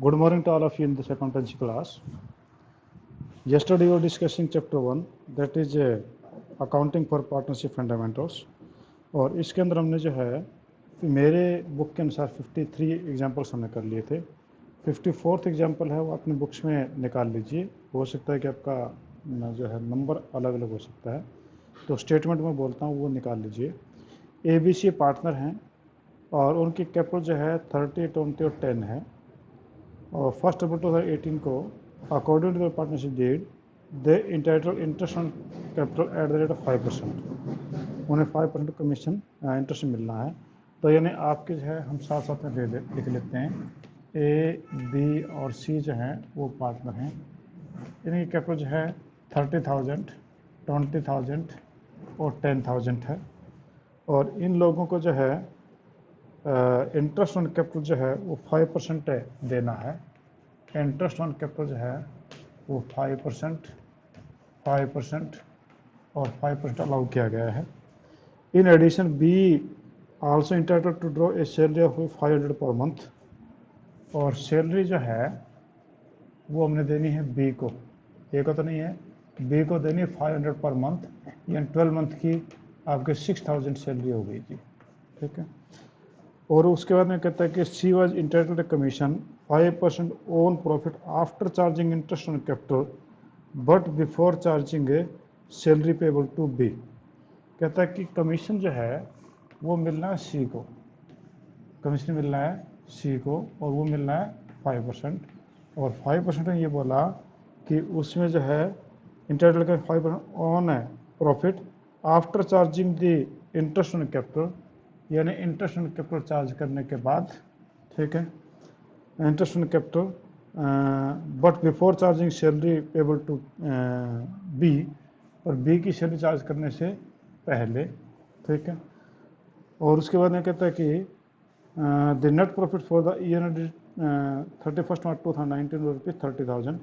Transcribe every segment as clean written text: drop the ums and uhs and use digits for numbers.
Good morning to all of you in this accountancy class. Yesterday we were discussing chapter 1, that is accounting for partnership fundamentals. और इसके अंदर हमने जो है मेरे बुक के अनुसार 53 एग्जाम्पल्स हमने कर लिए थे. 54th एग्जाम्पल है वो अपने बुक्स में निकाल लीजिए. हो सकता है कि आपका जो है नंबर अलग अलग हो सकता है, तो स्टेटमेंट में बोलता हूँ वो निकाल लीजिए. ABC पार्टनर हैं और उनकी कैपिटल जो है 30, 20 और 10 है. और 1 April 2018 को according to the partnership deed they entitle interest on capital at the rate of 5%. उन्हें 5% कमीशन इंटरेस्ट मिलना है. तो यानी आपके जो है हम साथ साथ में लिख लेते हैं A, B और C जो हैं वो पार्टनर हैं. इनकी कैपिटल जो है 30,000, 20,000 और 10,000 है. और इन लोगों को जो है इंटरेस्ट ऑन कैपिटल जो है वो 5% देना है. इंटरेस्ट ऑन कैपिटल जो है वो 5% और 5% अलाउ किया गया है. In addition B also entitled to draw a salary of 500 per month. और सैलरी जो है वो हमने देनी है बी को, ए को तो नहीं है, बी को देनी है 500 पर मंथ. यानी 12 मंथ की आपके 6,000 सैलरी हो गई जी. ठीक है. और उसके बाद में कहता है कि C was entitled commission 5% on profit after charging interest on capital but before charging a salary payable to B. कहता है कि कमीशन जो है वो मिलना है सी को, कमीशन मिलना है सी को और वो मिलना है 5%. और 5% ने ये बोला कि उसमें जो है इंटाइटल्ड का 5% ऑन है profit after charging the interest on capital, यानी इंटरेस्ट ऑन कैपिटल चार्ज करने के बाद. ठीक है. Interest on capital but before charging salary payable to B, और बी की सैलरी चार्ज करने से पहले. ठीक है. और उसके बाद में कहता है कि the net profit for the year 31st March 2019 rupees 30,000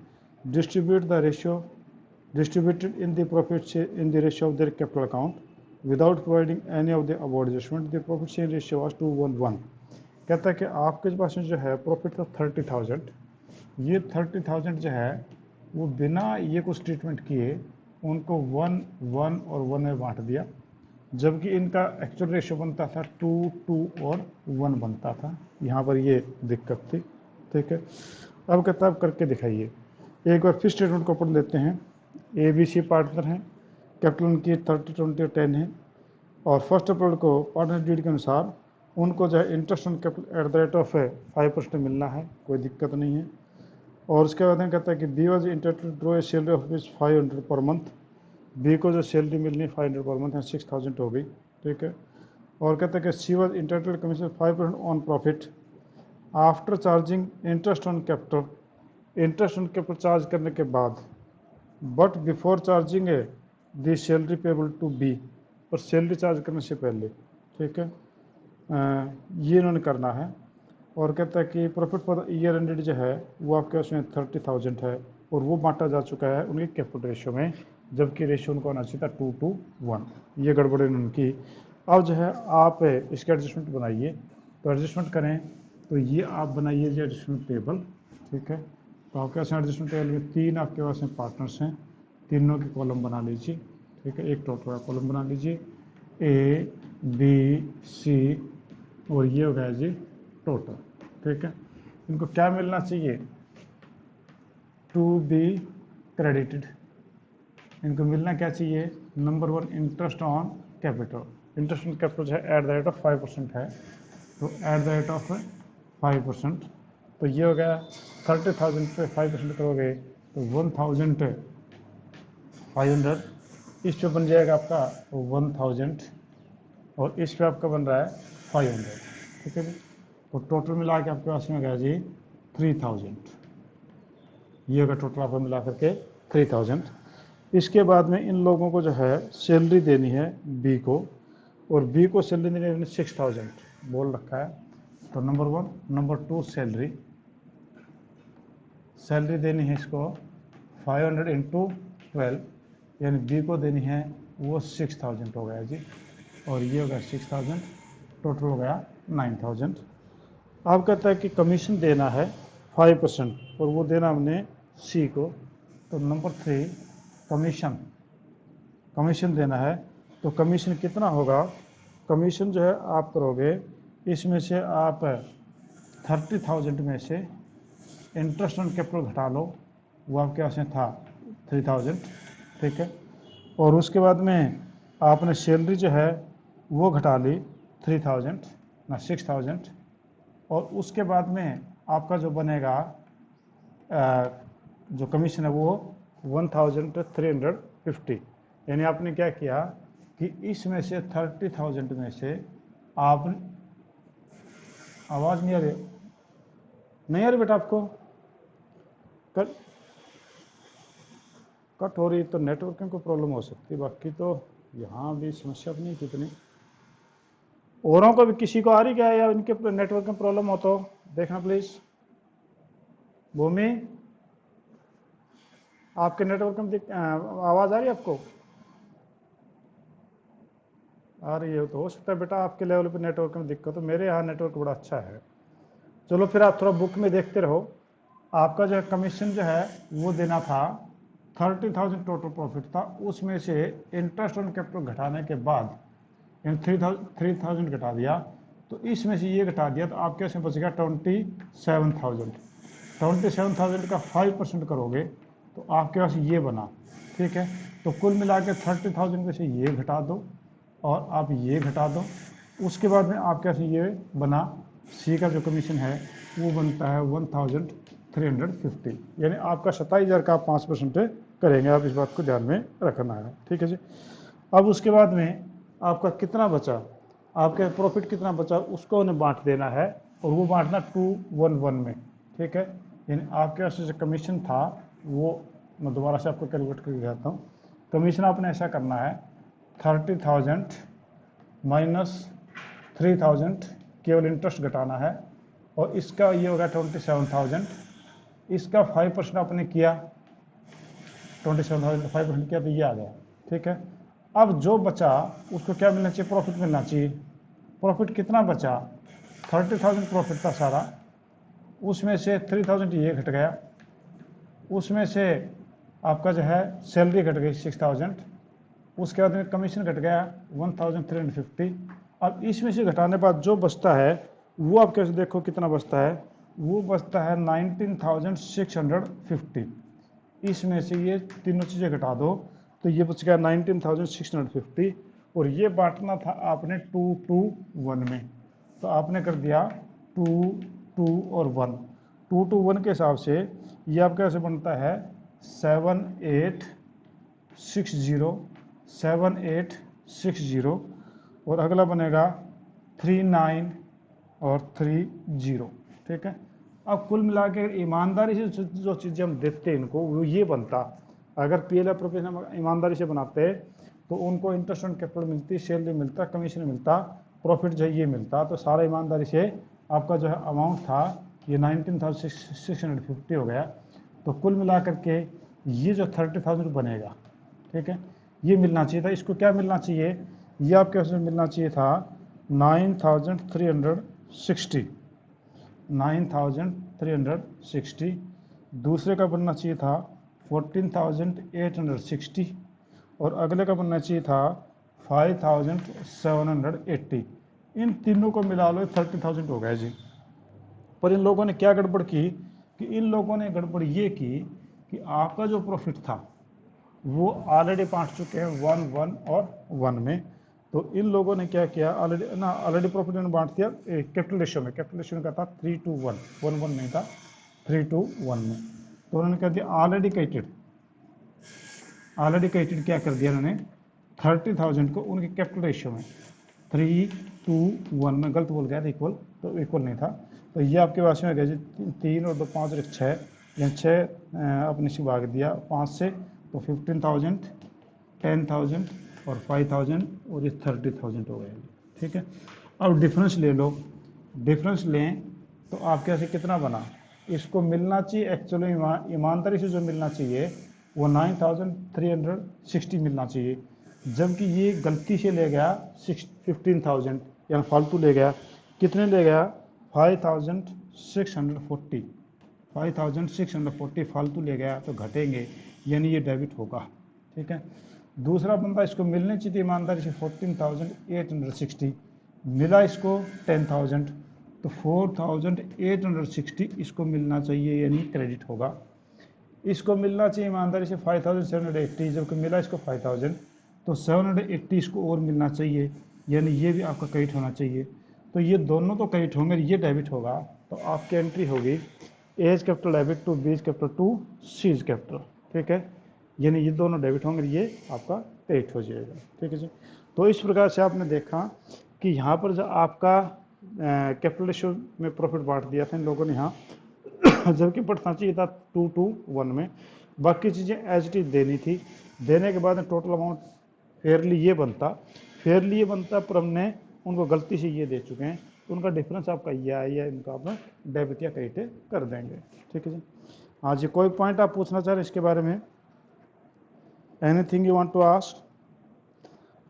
distributed in the profit in the ratio of their capital account without providing any of the above adjustment. The profit sharing ratio was 2:1. कहता है कि आपके पास में जो है profit था 30,000. ये 30,000 जो है वो बिना ये कुछ ट्रीटमेंट किए उनको 1, 1 और 1 में बांट दिया, जबकि इनका एक्चुअल रेशियो बनता था 2, 2 और 1 बनता था. यहाँ पर ये दिक्कत थी. ठीक है. अब कहता है आप करके दिखाइए. एक बार फिर स्टेटमेंट को पढ़ लेते हैं. ABC पार्टनर हैं, कैपिटल उनकी 30, 20 और 10 है. और 1 अप्रैल को पार्टनर डीड के अनुसार उनको जो है interest on capital at the rate of 5% मिलना है, कोई दिक्कत नहीं है. और उसके बाद में कहता है कि B was entitled to draw a salary of 500 per month. B को जो सैलरी मिलनी है 500 पर मंथ है, 6,000 हो गई. ठीक है. और कहता है कि C was entitled commission 5% on profit after charging interest on capital, interest on capital charge करने के बाद, बट बिफोर चार्जिंग है the salary payable to B, और सैलरी चार्ज करने से पहले. ठीक है. ये इन्होंने करना है. और कहता है कि profit for the year ended जो है वो आपके उसमें 30,000 है और वो बांटा जा चुका है उनके कैपिटल रेशियो में, जबकि रेशियो उनको आना चाहिए था 2:1. ये गड़बड़ उनकी. अब जो है आप इसके एडजस्टमेंट बनाइए. तो एडजस्टमेंट करें तो ये आप बनाइए जी एडजस्टमेंट टेबल. ठीक है. तो आपके पास एडजस्टमेंट टेबल में 3 आपके पास में पार्टनर्स हैं, तीनों के कॉलम बना लीजिए. ठीक है. एक टोटल का कॉलम बना लीजिए, A, B, C और ये हो गया जी टोटल. ठीक है. इनको क्या मिलना चाहिए? To be credited. इनको मिलना क्या चाहिए? Number 1 interest on capital. Interest on capital जो है एट द रेट ऑफ 5% है, तो एट द रेट ऑफ 5%. तो ये हो गया 30,000 पे 5% करोगे तो 1,500. इस पे बन जाएगा आपका 1,000 और इस पे आपका बन रहा है 500. ठीक है जी. तो टोटल मिला के आपके पास में गया जी 3,000. ये होगा टोटल आपको मिला करके 3,000. इसके बाद में इन लोगों को जो है सैलरी देनी है बी को, और बी को सैलरी देनी है 6,000 बोल रखा है. तो नंबर 1, नंबर 2 सैलरी देनी है इसको 500 इंटू 12, यानी बी को देनी है वो 6,000 हो गया जी. और ये हो गया 6,000, टोटल हो गया 9,000. अब कहता है कि कमीशन देना है 5% और वो देना हमने सी को। तो नंबर 3 कमीशन, कमीशन देना है। तो कमीशन कितना होगा, कमीशन जो है आप करोगे, इसमें से आप 30,000 में से इंटरेस्ट ऑन कैपिटल घटा लो, वो आपके पास में था 3,000, ठीक है। और उसके बाद में आपने सैलरी जो है वो घटा ली 3,000 ना 6,000, और उसके बाद में आपका जो बनेगा जो कमीशन है वो 1,350। यानी आपने क्या किया कि इसमें से 30,000 में से आप, आवाज़ नहीं आ रही, नहीं आ रही बेटा आपको, कट हो रही तो नेटवर्किंग को प्रॉब्लम हो सकती है, बाकी तो यहाँ भी समस्या नहीं कितनी। औरों को भी किसी को आ रही क्या है, या इनके नेटवर्क में प्रॉब्लम हो तो देखना प्लीज। भूमि, आपके नेटवर्क में आवाज आ रही है आपको? आ रही है तो हो सकता है बेटा आपके लेवल पे नेटवर्क में दिक्कत हो, मेरे यहाँ नेटवर्क बड़ा अच्छा है। चलो फिर आप थोड़ा बुक में देखते रहो। आपका जो कमीशन जो है वो देना था 30,000 टोटल प्रॉफिट था, उसमें से इंटरेस्ट ऑन कैपिटल घटाने के बाद 3,000 घटा दिया, तो इसमें से ये घटा दिया, तो आपके इसमें बच गया 27,000। 27,000 का 5% करोगे तो आपके पास ये बना, ठीक है। तो कुल मिला के 30,000 में से ये घटा दो और आप ये घटा दो, उसके बाद में आपके पास ये बना, सी का जो कमीशन है वो बनता है 1,350। यानी आपका 27,000 का आप 5% करेंगे, आप इस बात को ध्यान में रखना है, ठीक है जी। अब उसके बाद में आपका कितना बचा, आपके प्रॉफिट कितना बचा उसको उन्हें बांट देना है, और वो बांटना 2-1-1 में, ठीक है। यानी आपके पास जो कमीशन था वो, मैं दोबारा से आपको कैलकुलेट करके दिखाता हूँ। कमीशन आपने ऐसा करना है 30,000 माइनस 3,000, केवल इंटरेस्ट घटाना है, और इसका ये होगा 27,000, इसका 5% आपने किया, 27,000 का 5% किया तो ये आ गया, ठीक है। अब जो बचा उसको क्या मिलना चाहिए, प्रॉफिट मिलना चाहिए। प्रॉफिट कितना बचा, 30,000 प्रॉफिट था सारा, उसमें से 3,000 ये घट गया, उसमें से आपका जो है सैलरी घट गई 6,000, उसके बाद में कमीशन घट गया 1,350। अब इसमें से घटाने के बाद जो बचता है वो आप कैसे देखो कितना बचता है, वो बचता है 19,650। इसमें से ये तीनों चीज़ें घटा दो तो ये बच गया 19,650, और ये बांटना था आपने 2-1 में, तो आपने कर दिया 2-2 और 1। 2-1 के हिसाब से ये आपका कैसे बनता है 7860, और अगला बनेगा 39 और 30, ठीक है। अब कुल मिला के ईमानदारी से जो चीज़ें हम देते हैं इनको, वो ये बनता, अगर पीएल प्रोफेशन ईमानदारी से बनाते तो उनको इंटरेस्ट ऑन कैपिटल मिलती, सैलरी मिलता, कमीशन मिलता, प्रॉफिट जो है ये मिलता, तो सारा ईमानदारी से आपका जो है अमाउंट था ये 19,650 हो गया। तो कुल मिला करके ये जो 30,000 बनेगा, ठीक है, ये मिलना चाहिए था। इसको क्या मिलना चाहिए, ये आपके उसमें मिलना चाहिए था 9,360। दूसरे का बनना चाहिए था 14,860, और अगले का बनना चाहिए था 5,780। इन तीनों को मिला लो 30,000 हो गया जी। पर इन लोगों ने क्या गड़बड़ की कि इन लोगों ने गड़बड़ ये की कि आपका जो प्रॉफिट था वो ऑलरेडी बांट चुके हैं 1-1 और 1 में। तो इन लोगों ने क्या किया, ऑलरेडी प्रॉफिट ने बांट दिया कैपिटल रेशियो में, कैपिटल रेशियो का था 3-1, 1-1 नहीं था, 3-1 में। तो उन्होंने कह दिया ऑलरेडी कैटेड क्या कर दिया उन्होंने 30,000 को उनके कैपिटल रेशियो में 3-1 में, गलत बोल गया था, इक्वल तो इक्वल नहीं था। तो ये आपके पास में गया जी 3 और 2 5 और 6, यहाँ 6 अपने से भाग दिया 5 से, तो 15,000, 10,000 और 5,000, और ये 30,000 हो गया, ठीक है। अब डिफरेंस ले लो, डिफरेंस लें तो आपके यहाँ से कितना बना, इसको मिलना चाहिए एक्चुअली ईमानदारी से जो मिलना चाहिए वो 9,360 मिलना चाहिए, जबकि ये गलती से ले गया 15,000, या फालतू ले गया, कितने ले गया 5,640। 5640 फालतू ले गया तो घटेंगे, यानी ये डेबिट होगा। ठीक है, दूसरा बंदा इसको मिलनी चाहिए ईमानदारी से 14,860, मिला इसको 10,000, तो 4,860 इसको मिलना चाहिए, यानी क्रेडिट होगा। इसको मिलना चाहिए ईमानदारी से 5,780, जबकि मिला इसको 5,000, तो 780 इसको और मिलना चाहिए, यानी ये भी आपका क्रेडिट होना चाहिए। तो ये दोनों तो क्रेडिट होंगे, ये डेबिट होगा, तो आपकी एंट्री होगी A's capital debit to B's capital to C's capital. ठीक है, यानी ये दोनों डेबिट होंगे, ये आपका क्रेडिट हो जाएगा। ठीक है जी, तो इस प्रकार से आपने देखा कि यहाँ पर जो आपका कैपिटल रेशियो में प्रॉफिट बांट दिया था इन लोगों ने यहाँ, जबकि बढ़ना चाहिए था 2:1 में, बाकी चीज़ें एज इट इज देनी थी। देने के बाद टोटल अमाउंट फेयरली ये बनता पर हमने उनको गलती से ये दे चुके हैं, तो उनका डिफरेंस आपका ये है, या इनका अपना डेबिट या क्रेडिट कर देंगे। ठीक है जी, हाँ जी, कोई पॉइंट आप पूछना चाह रहे हैं इसके बारे में? Anything you want to ask?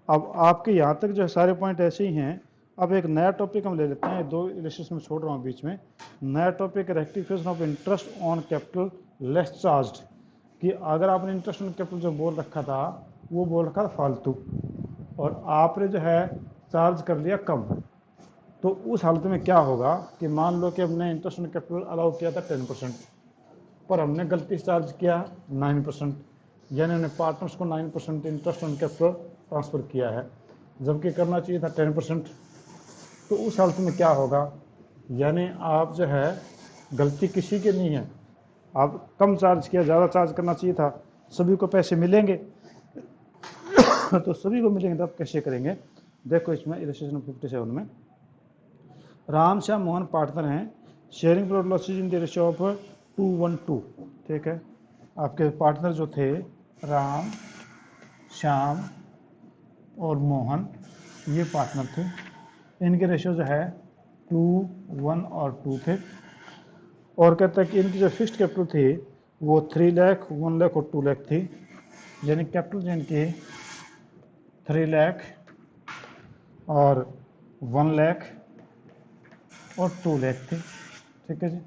अब आपके यहाँ तक जो है सारे पॉइंट ऐसे ही हैं। अब एक नया टॉपिक हम ले लेते हैं, 2 इलस्ट्रेशन में छोड़ रहा हूँ बीच में। नया topic rectification of interest on capital less charged, कि अगर आपने इंटरेस्ट ऑन कैपिटल जो बोल रखा था वो बोल रखा था फालतू, और आपने जो है चार्ज कर लिया कम, तो उस हालत में क्या होगा कि मान लो कि हमने इंटरेस्ट ऑन कैपिटल अलाउ किया था 10%, पर हमने गलती से चार्ज किया 9%, यानी हमने पार्टनर्स को 9% इंटरेस्ट ऑन कैपिटल ट्रांसफ़र किया है, जबकि करना चाहिए था 10%। तो उस हालत में क्या होगा, यानी आप जो है गलती किसी की नहीं है, आप कम चार्ज किया, ज़्यादा चार्ज करना चाहिए था, सभी को पैसे मिलेंगे तो सभी को मिलेंगे, तो आप कैसे करेंगे? देखो इसमें इलस्ट्रेशन 57 में राम श्याम मोहन पार्टनर हैं, sharing profit losses in the ratio of 2:1। ठीक है, आपके पार्टनर जो थे राम, श्याम और मोहन, ये पार्टनर थे, इनके रेशियो जो है 2, 1 और 2 थे। और कहता है कि इनकी जो फिक्स्ड कैपिटल थी वो 3 लाख, 1 लाख और 2 लाख थी, यानी कैपिटल जो इनकी 3 लाख और 1 लाख और 2 लाख थी। ठीक है जी,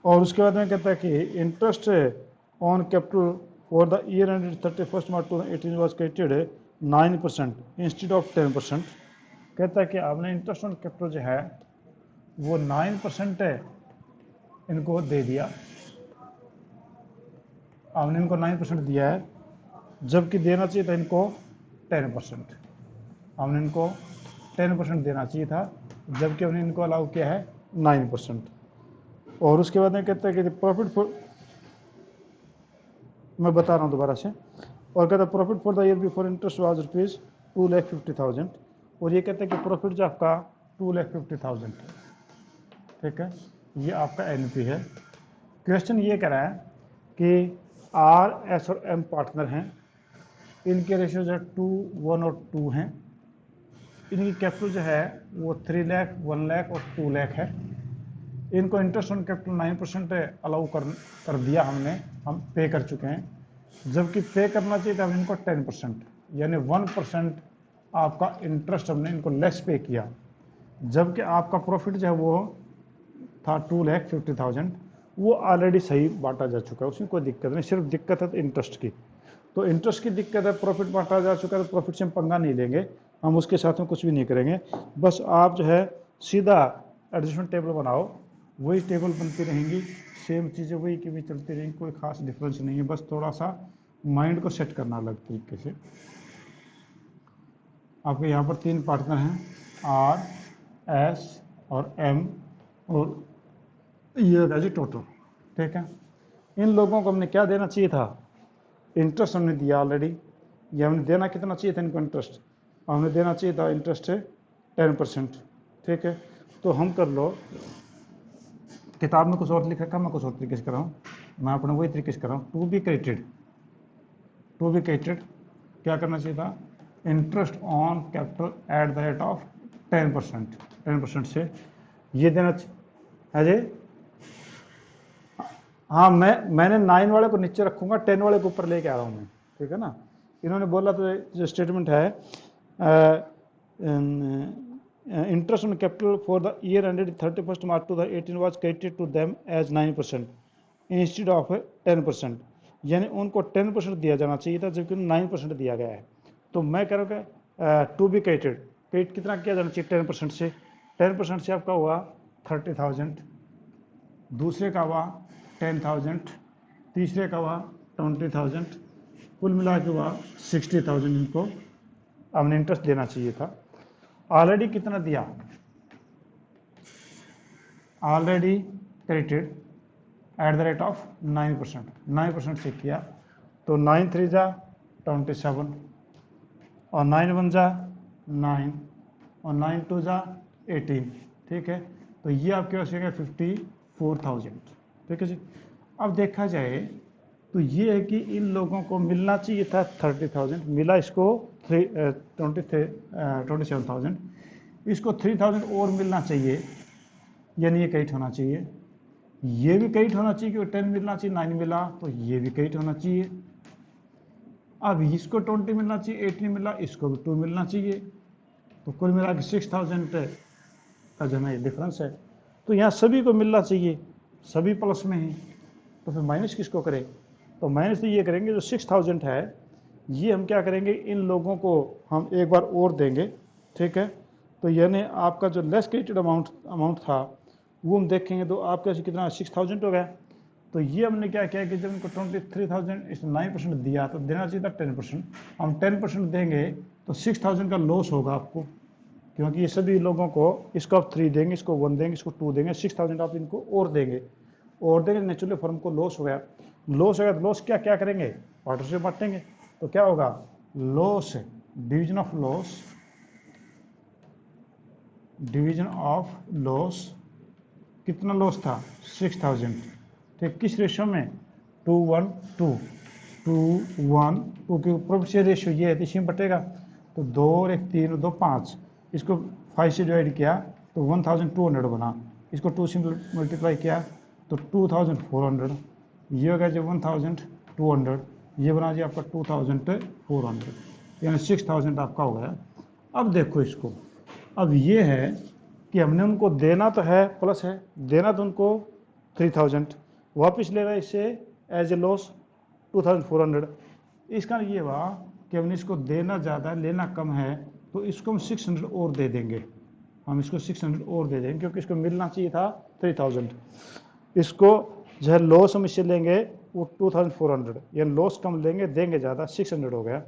और उसके बाद में कहता है कि interest on capital for the year ended 31 March 2018 was credited 9% instead of 10%। कहता है कि आपने इंटरेस्ट ऑन कैपिटल जो है वो 9% है, इनको दे दिया, आपने इनको 9% दिया है, जबकि देना चाहिए था इनको 10%, हमने इनको 10% देना चाहिए था, जबकि हमने इनको अलाउ किया है 9%। और उसके बाद में कहता है कि प्रॉफिट फॉर, मैं बता रहा हूँ दोबारा से, और कहता है profit for the year before interest was rupees 2,50,000, और ये कहते हैं कि प्रॉफिट जो आपका 2,50,000। ठीक है, ये आपका एनपी है। क्वेश्चन ये कह रहा है कि आर, एस और एम पार्टनर हैं, इनके रेशियो जो है 2, 1 और 2 हैं, इनकी कैपिटल जो है वो 3 लाख, 1 लाख और 2 लाख है, इनको इंटरेस्ट ऑन कैपिटल 9% अलाउ कर दिया हमने, हम पे कर चुके हैं, जबकि पे करना चाहिए था हम इनको 10%, यानी 1% आपका इंटरेस्ट हमने इनको लेस पे किया, जबकि आपका प्रॉफिट जो है वो था 2,50,000, वो ऑलरेडी सही बांटा जा चुका है, उसमें कोई दिक्कत नहीं, सिर्फ दिक्कत है तो इंटरेस्ट की, तो इंटरेस्ट की दिक्कत है, प्रॉफिट बांटा जा चुका है तो प्रॉफिट से हम पंगा नहीं लेंगे, हम उसके साथ में कुछ भी नहीं करेंगे, बस आप जो है सीधा एडजस्टमेंट टेबल बनाओ, वही टेबल बनती रहेंगी, सेम चीज़ें वही की भी चलती रहेंगी, कोई खास डिफरेंस नहीं है, बस थोड़ा सा माइंड को सेट करना अलग तरीके से। आपके यहाँ पर 3 पार्टनर हैं, आर, एस और एम, और ये होगा जी टोटल। ठीक है, इन लोगों को हमने क्या देना चाहिए था, इंटरेस्ट हमने दिया ऑलरेडी, ये हमने देना कितना चाहिए था इनको इंटरेस्ट, हमने देना चाहिए था इंटरेस्ट 10%। ठीक है, तो हम कर लो, किताब में कुछ और लिख रखा, मैं कुछ और तरीके से कर रहा हूँ, मैं अपने वही तरीके से कर रहा हूँ। टू बी क्रेडिटेड क्या करना चाहिए था, interest on capital at the rate of 10% से ये देना है जी। हाँ, मैंने 9 वाले को नीचे रखूंगा, 10 वाले को ऊपर लेके आ रहा हूँ मैं। ठीक है ना, इन्होंने बोला तो जो स्टेटमेंट है interest on capital for the year ended 31 March 2018 was credited to them as 9%, instead of 10%, यानी उनको 10% दिया जाना चाहिए था जबकि 9% दिया गया है। तो मैं कह रहा हूँ टू बी क्रेडिटेड, क्रेडिट कितना किया जाना चाहिए 10% से, 10% से आपका हुआ 30,000, दूसरे का हुआ 10,000, तीसरे का हुआ 20,000, कुल मिला के हुआ 60,000 इनको हमने इंटरेस्ट देना चाहिए था। ऑलरेडी कितना दिया, already credited eight the rate of 9%, 9% से किया तो 9 3 जा 27 और 9 1 जा 9 और 9 2 जा 18, ठीक है। तो ये आपके पास है 54,000, ठीक है जी। अब देखा जाए तो ये है कि इन लोगों को मिलना चाहिए था 30,000, मिला इसको 27,000, इसको 3,000 और मिलना चाहिए, यानी ये क्रेडिट होना चाहिए, ये भी क्रेडिट होना चाहिए क्योंकि 10 मिलना चाहिए, 9 मिला तो ये भी क्रेडिट होना चाहिए। अब इसको 20 मिलना चाहिए, 18 मिला, इसको भी 2 मिलना चाहिए, तो कुल मिला के 6,000 का जो है डिफरेंस है। तो यहाँ सभी को मिलना चाहिए, सभी प्लस में है, तो फिर माइनस किसको करें, तो माइनस तो ये करेंगे जो 6,000 है ये हम क्या करेंगे, इन लोगों को हम एक बार और देंगे, ठीक है। तो यानी आपका जो लेस क्रेडिटेड अमाउंट था वो हम देखेंगे तो आपका कितना 6,000 हो गया। तो ये हमने क्या किया कि जब इनको 23,000 इस 9% दिया तो देना चाहिए था 10%, हम 10% देंगे तो 6,000 का लॉस होगा आपको, क्योंकि ये सभी लोगों को इसको आप 3 देंगे, इसको 1 देंगे, इसको 2 देंगे, 6,000 आप इनको और देंगे, नेचुरली फर्म को लॉस हो गया। लॉस हो गया तो लॉस क्या क्या करेंगे, क्वार्टर से बांटेंगे, तो क्या होगा loss, division of loss, division of loss, कितना लॉस था 6,000, ठीक, किस रेशियो में 2:1:2, 2:1:2 के प्रॉफिट शेयर रेशियो ये है तो इसी में बटेगा, तो 2 और 1 3 और 2 5, इसको 5 से डिवाइड किया तो 1,200 बना, इसको 2 से मल्टीप्लाई किया तो 2,400, ये हो गया जो 1,200, ये बना जी आपका 2,400, यानी 6,000 आपका हो गया। अब देखो इसको, अब ये है कि हमने उनको देना तो है प्लस है, देना तो उनको 3,000, वापस ले रहा है इससे एज ए लॉस 2,400। इसका ये हुआ कि हमने इसको देना ज़्यादा लेना कम है तो इसको हम 600 और दे देंगे, हम इसको 600 और दे देंगे क्योंकि इसको मिलना चाहिए था 3,000, इसको जो है लॉस हम इससे लेंगे वो 2,400, या लॉस कम लेंगे देंगे ज़्यादा 600 हो गया।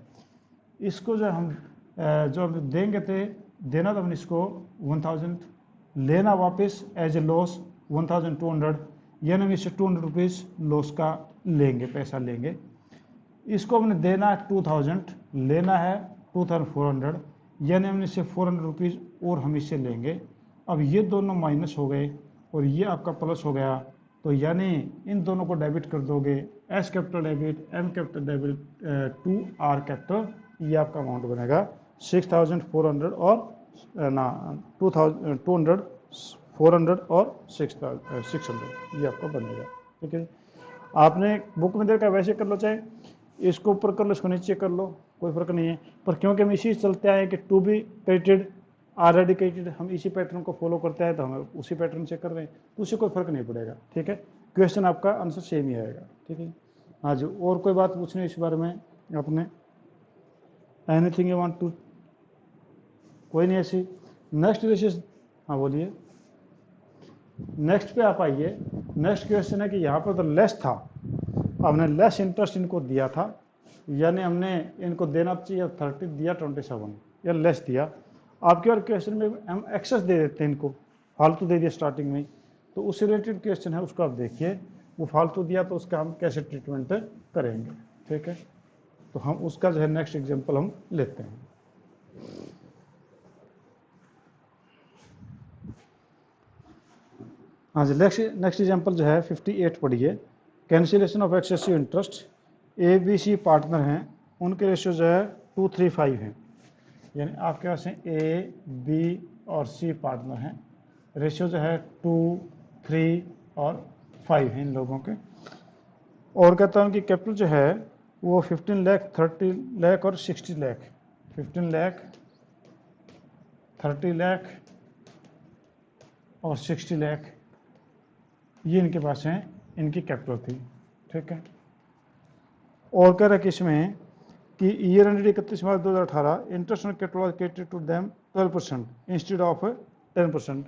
इसको जो हम देंगे थे, देना तो हमने इसको 1,000, लेना वापस एज ए लॉस 1,200, यानी हम इससे 200 रुपीज़ लॉस का लेंगे, पैसा लेंगे। इसको हमने देना है 2,000, लेना है 2,400, यानी हमने इससे 400 रुपीज़ और हम इससे लेंगे। अब ये दोनों माइनस हो गए और ये आपका प्लस हो गया, तो यानी इन दोनों को डेबिट कर दोगे, S capital debit, M capital debit, 2R capital, ये आपका अमाउंट बनेगा 6,400 और ना 2,200, 400 और 600, ये आपका बनेगा, ठीक है। आपने बुक में देखा वैसे कर लो, चाहे इसको ऊपर कर लो इसको नीचे कर लो, कोई फर्क नहीं है, पर क्योंकि हम इसी चलते आए कि to be credited already credited, हम इसी पैटर्न को फॉलो करते हैं तो हम उसी पैटर्न से कर रहे हैं, तो उससे कोई फर्क नहीं पड़ेगा, ठीक है। क्वेश्चन आपका आंसर सेम ही आएगा, ठीक है। हाँ जी, और कोई बात पूछनी इस बारे में आपने, एनीथिंग यू वांट टू, कोई नहीं ऐसी। नेक्स्ट रेशियो, हाँ बोलिए, नेक्स्ट पे आप आइए। नेक्स्ट क्वेश्चन है कि यहाँ पर तो लेस था, हमने लेस इंटरेस्ट इनको दिया था, यानी हमने इनको देना चाहिए 30 दिया 27 या लेस दिया। आपके और क्वेश्चन में हम एक्सेस दे देते हैं, इनको फालतू दे दिया स्टार्टिंग में, तो उससे रिलेटेड क्वेश्चन है उसको आप देखिए, वो फालतू दिया तो उसका हम कैसे ट्रीटमेंट करेंगे, ठीक है। तो हम उसका जो है नेक्स्ट एग्जाम्पल हम लेते हैं। हाँ जी, नेक्स्ट एग्जाम्पल जो है 58 पढ़िए। Cancellation of excessive interest, A B C partner हैं, उनके रेशियो जो है 2 3 5 हैं, यानी आपके पास हैं ए बी और सी पार्टनर हैं, रेशियो जो है 2 3 और 5 हैं इन लोगों के। और कहता हूँ कि कैपिटल जो है वो 15 लाख 30 लाख और 60 लाख, 15 लाख 30 लाख और 60 लाख, ये इनके पास हैं इनकी कैपिटल थी, ठीक है। और कह रहा है कि इसमें कि year ended 31 March 2018 interest on capital was credited to them 12% instead of 10%,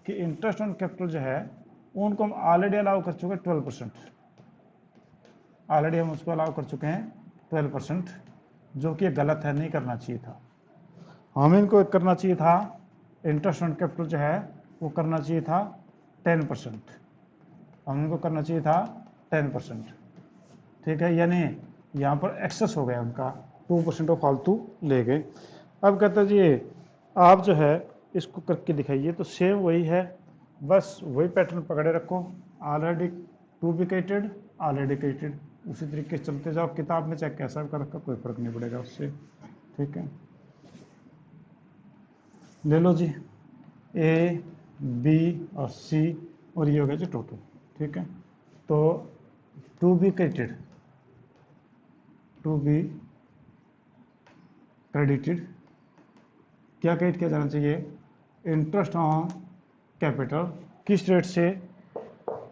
कि इंटरेस्ट ऑन कैपिटल जो है उनको हम ऑलरेडी अलाउ कर चुके हैं 12%, ऑलरेडी हम उसको अलाउ कर चुके हैं 12%, जो कि गलत है, नहीं करना चाहिए था। हमें इनको करना चाहिए था, इंटरेस्ट ऑन कैपिटल जो है वो करना चाहिए था 10%, हमें इनको करना चाहिए था 10%, ठीक है। यानी यहाँ पर एक्सेस हो गया उनका, 2% ऑफ फालतू ले गए। अब कहता है जी आप जो है इसको करके दिखाइए, तो सेम वही है, बस वही पैटर्न पकड़े रखो, already to be credited, already credited, उसी तरीके से चलते जाओ। किताब में चाहे कैसा भी कर रखा, कोई फर्क नहीं पड़ेगा उससे, ठीक है। ले लो जी ए बी और सी, और ये हो गया जी टोटल, ठीक है। तो to be credited, to be credited, क्या क्रेडिट किया जाना चाहिए, इंटरेस्ट ऑन कैपिटल, किस रेट से,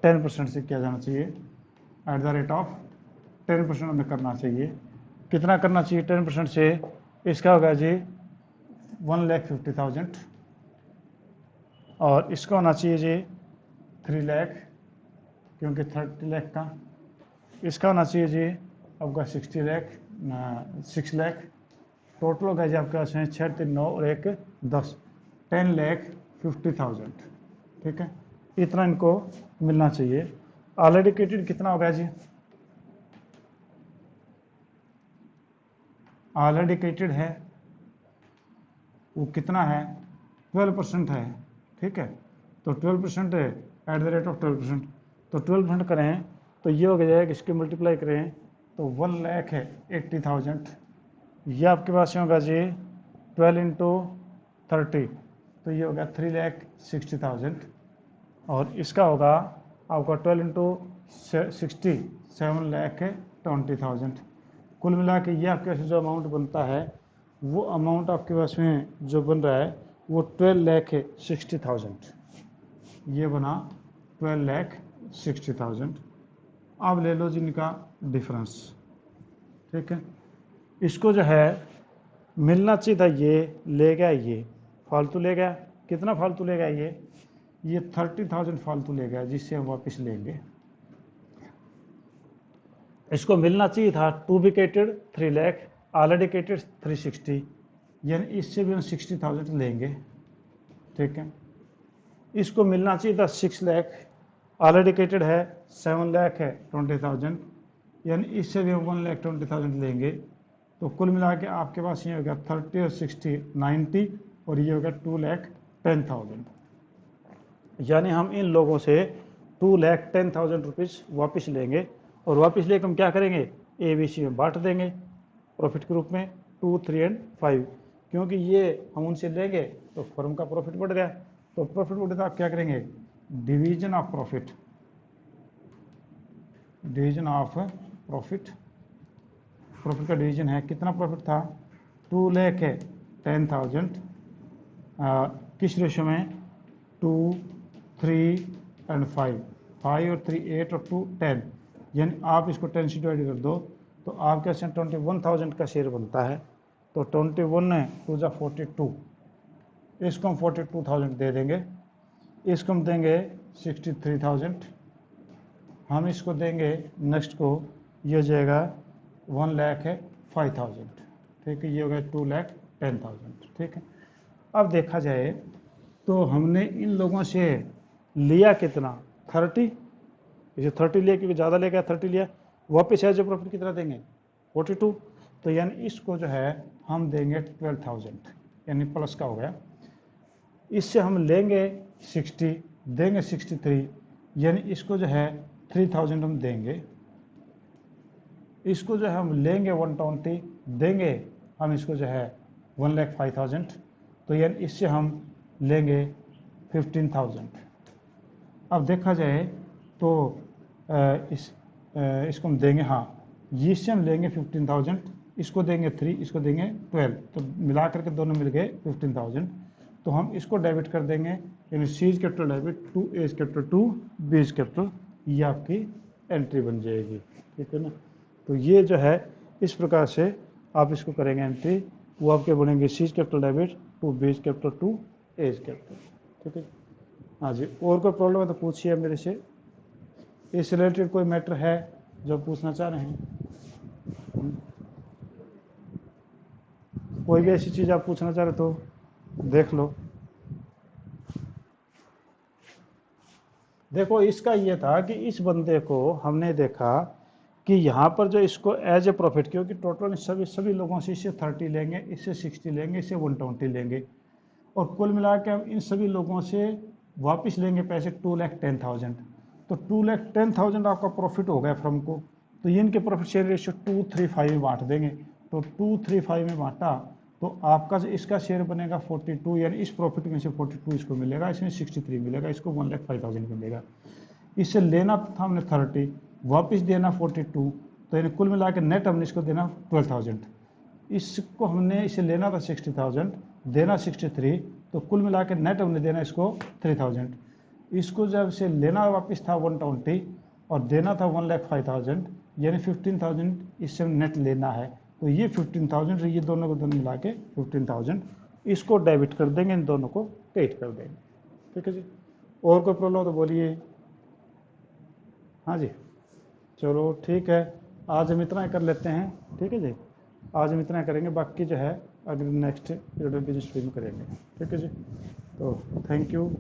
10% से किया जाना चाहिए, एट द रेट ऑफ 10% हमें करना चाहिए। कितना करना चाहिए 10% से, इसका होगा जी 1,50,000, और इसका होना चाहिए जी 3 लाख, क्योंकि 30 लाख का, इसका होना चाहिए जी आपका 60 लाख, 6 लाख, टोटल होगा जी आपके पास में 6 3 9 और 1 10, 10,50,000, ठीक है। इतना इनको मिलना चाहिए। ऑलरेडी क्रेडिटेड कितना होगा जी, ऑलरेडी क्रेडिटेड है वो कितना है, 12% है, ठीक है। तो 12% है एट द रेट ऑफ 12%, तो 12% करें तो ये हो जाएगा, इसके मल्टीप्लाई करें तो 1,80,000, ये आपके पास होगा जी 12 इंटू 30, तो ये होगा 3,60,000, और इसका होगा आपका 12 इंटू 60 7,20,000। कुल मिला के ये आपके पास जो अमाउंट बनता है, वो अमाउंट आपके पास में जो बन रहा है वो 12,60,000, ये बना 12,60,000। अब ले लो जी इनका डिफरेंस, ठीक है। इसको जो है मिलना चाहिए था, ये ले गया, ये फालतू ले गया, कितना फालतू ले गया, ये 30,000 फालतू ले गया, जिससे हम वापस लेंगे। इसको मिलना चाहिए था to be credited 3 lakh, already credited 360, यानी इससे भी हम 60,000 लेंगे, ठीक है। इसको मिलना चाहिए था 6 लाख, ऑलरेडी क्रेडिटेड है 7 लाख है 20,000, यानी इससे भी हम 1,20,000 लेंगे। तो कुल मिला के आपके पास ये हो गया 30 और 60 90, और ये हो गया 2,10,000, यानी हम इन लोगों से 2,10,000 रुपीज़ वापस लेंगे, और वापस लेकर हम क्या करेंगे, ए बी सी में बांट देंगे प्रॉफिट के रूप में 2 3 और 5, क्योंकि ये हम उनसे लेंगे तो फर्म का प्रॉफिट बढ़ गया। तो प्रॉफिट बढ़े तो आप क्या करेंगे, division of profit, division of profit, profit का डिवीजन है, कितना प्रॉफिट था 2,10,000, किस रेशो में 2 3 और 5, 5 और 3 8 और 2 10, यानी आप इसको 10 से डिवाइड कर दो तो आपके पास 21,000 का शेयर बनता है। तो 21 है 2 जा 42, इसको हम 42,000 दे देंगे, इसको हम देंगे 63,000, हम इसको देंगे नेक्स्ट को, ये हो जाएगा 1,05,000, ठीक है। ये हो गया 2,10,000, ठीक है। अब देखा जाए तो हमने इन लोगों से लिया कितना, 30, इसे 30 लिया क्योंकि ज़्यादा ले गया, 30 लिया, वापस है जो प्रॉफिट कितना देंगे 42, तो यानी इसको जो है हम देंगे 12,000, यानी प्लस का हो गया। इससे हम लेंगे 60, देंगे 63, यानी इसको जो है 3,000 हम देंगे, इसको जो है हम लेंगे 120, देंगे हम इसको जो है 1,05,000, तो यानी इससे हम लेंगे 15,000। अब देखा जाए तो इसको हम देंगे, हाँ इससे हम लेंगे 15,000, इसको देंगे 3, इसको देंगे 12, तो मिला करके दोनों मिल गए 15,000। तो हम इसको डेबिट कर देंगे, यानी C is capital debit, to A is capital to B is capital ये आपकी एंट्री बन जाएगी, ठीक है ना। तो ये जो है इस प्रकार से आप इसको करेंगे एंट्री, वो आपके बनेंगे C's capital debit to B's capital to A's capital, ठीक है। हाँ जी, और कोई प्रॉब्लम है तो पूछिए मेरे से, इस रिलेटेड कोई मैटर है जो पूछना चाह रहे हैं? कोई भी ऐसी चीज़ आप पूछना चाह रहे तो देख लो। देखो इसका ये था कि इस बंदे को हमने देखा कि यहाँ पर जो इसको एज ए प्रॉफिट, क्योंकि टोटल सभी लोगों से इससे 30 लेंगे, इससे 60 लेंगे, इससे 120 लेंगे, और कुल मिला के हम इन सभी लोगों से वापस लेंगे पैसे 2,10,000। तो 2,10,000 आपका प्रॉफिट हो गया फर्म को। तो ये इनके प्रॉफिट शेयर रेशियो 235 में बांट देंगे। तो 235 में बांटा तो आपका इसका शेयर बनेगा 42, यानी इस प्रॉफिट में से 42 इसको मिलेगा, इसमें 63 मिलेगा, इसको 1,05,000 मिलेगा। इससे लेना था हमने 30, वापस देना 42, तो यानी कुल मिला के नेट हमने इसको देना 12,000। इसको हमने इसे लेना था 60,000, देना 63, तो कुल मिला के नेट हमने देना इसको 3,000। इसको जब से लेना वापस था 120 और देना था 1,05,000, यानी 15,000 इससे नेट लेना है। तो ये 15,000, ये दोनों को दोनों मिला के 15,000 इसको डेबिट कर देंगे, इन दोनों को क्रेडिट कर देंगे, ठीक है जी। और कोई प्रॉब्लम तो बोलिए। हाँ जी, चलो ठीक है, आज हम इतना ही कर लेते हैं, ठीक है जी। आज हम इतना करेंगे, बाकी जो है अगले नेक्स्ट बिजनेस में करेंगे, ठीक है जी। तो थैंक यू।